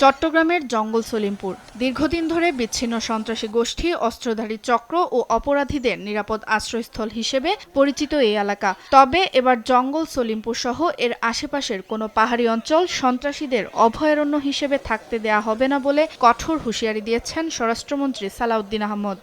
চট্টগ্রামের জঙ্গল সলিমপুর দীর্ঘদিন ধরে বিচ্ছিন্ন সন্ত্রাসী গোষ্ঠী, অস্ত্রধারী চক্র ও অপরাধীদের নিরাপদ আশ্রয়স্থল হিসেবে পরিচিত এই এলাকা। তবে এবার জঙ্গল সলিমপুর সহ এর আশেপাশের কোনো পাহাড়ি অঞ্চল সন্ত্রাসীদের অভয়ারণ্য হিসেবে থাকতে দেয়া হবে না বলে কঠোর হুঁশিয়ারি দিয়েছেন স্বরাষ্ট্রমন্ত্রী সালাউদ্দিন আহমদ।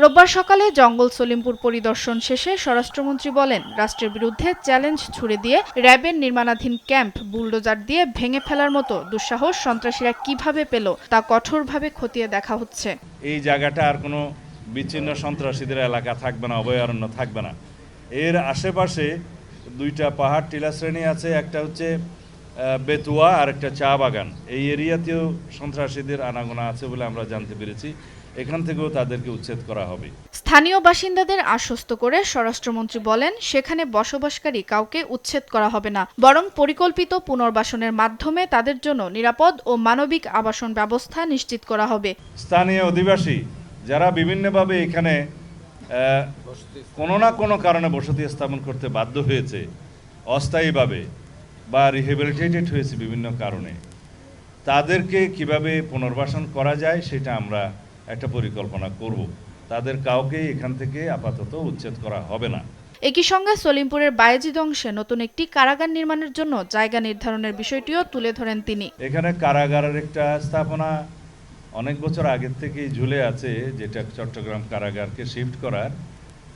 রোববার সকালে জঙ্গল সলিমপুর পরিদর্শন শেষে স্বরাষ্ট্রমন্ত্রী বলেন, রাষ্ট্রের বিরুদ্ধে চ্যালেঞ্জ ছুড়ে দিয়ে র্যাবের নির্মাণাধীন ক্যাম্প বুলডোজার দিয়ে ভেঙে ফেলার মতো দুঃসাহস সন্ত্রাসীরা কিভাবে পেল তা কঠোরভাবে খতিয়ে দেখা হচ্ছে। এই জায়গাটা আর কোনো বিচ্ছিন্ন সন্ত্রাসীদের এলাকা থাকবে না, অভয়ারণ্য থাকবে না। এর আশেপাশে দুইটা পাহাড় টিলা শ্রেণী আছে, একটা হচ্ছে বেতুয়া আর একটা চা বাগান। এই এরিয়াতেও সন্ত্রাসীদের আনাগোনা আছে বলে আমরা জানতে পেরেছি। এখান থেকেও তাদেরকে উচ্ছেদ করা হবে। স্থানীয় বাসিন্দাদের আশ্বস্ত করে স্বরাষ্ট্রমন্ত্রী বলেন, সেখানে বসবাসকারী কাউকে উচ্ছেদ করা হবে না, বরং পরিকল্পিত পুনর্বাসনের মাধ্যমে তাদের জন্য নিরাপদ ও মানবিক আবাসন ব্যবস্থা নিশ্চিত করা হবে। স্থানীয় অধিবাসী যারা বিভিন্নভাবে এখানে কোনো না কোনো কারণে বসতি স্থাপন করতে বাধ্য হয়েছে, অস্থায়ীভাবে বা রিহেবিলিটেটেড হয়েছে বিভিন্ন কারণে, তাদেরকে কিভাবে পুনর্বাসন করা যায় সেটা আমরা একটা পরিকল্পনা করব। তাদের কাউকে এখান থেকে আপাতত উচ্ছেদ করা হবে না। একই সঙ্গে সলিমপুরের বায়েজিদ অংশে নতুন একটি কারাগার নির্মাণের জন্য জায়গা নির্ধারণের বিষয়টিও তুলে ধরেন তিনি। এখানে কারাগারের একটা স্থাপনা অনেক বছর আগের থেকেই ঝুলে আছে, যেটা চট্টগ্রাম কারাগারকে শিফট করার,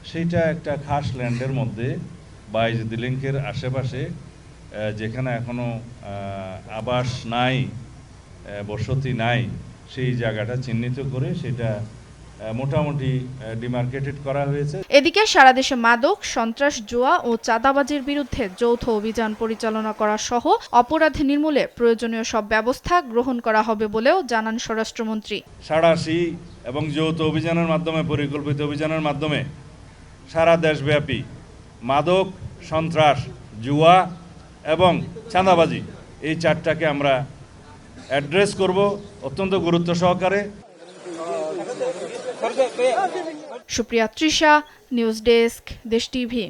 সেইটা একটা খাস ল্যান্ডের মধ্যে বায়েজিদ লিংকের আশেপাশে, যেখানে এখনো আবাস নাই, বসতি নাই, সেই জায়গাটা চিহ্নিত করে সেটা মোটামুটি ডিমার্কেটেড করা হয়েছে। এদিকে সারা দেশে মাদক, সন্ত্রাস, জুয়া ও চাঁদাবাজির বিরুদ্ধে যৌথ অভিযান পরিচালনা করা সহ অপরাধ নির্মূলে প্রয়োজনীয় সব ব্যবস্থা গ্রহণ করা হবে বলেও জানান স্বরাষ্ট্রমন্ত্রী। সাঁড়াশি এবং যৌথ অভিযানের মাধ্যমে, পরিকল্পিত অভিযানের মাধ্যমে সারা দেশব্যাপী মাদক, সন্ত্রাস, জুয়া এবং চাঁদাবাজি এই চারটাকে আমরা অ্যাড্রেস করব অত্যন্ত গুরুত্ব সহকারে। সুপ্রিয়া তৃষা, নিউজ ডেস্ক, দেশ টিভি।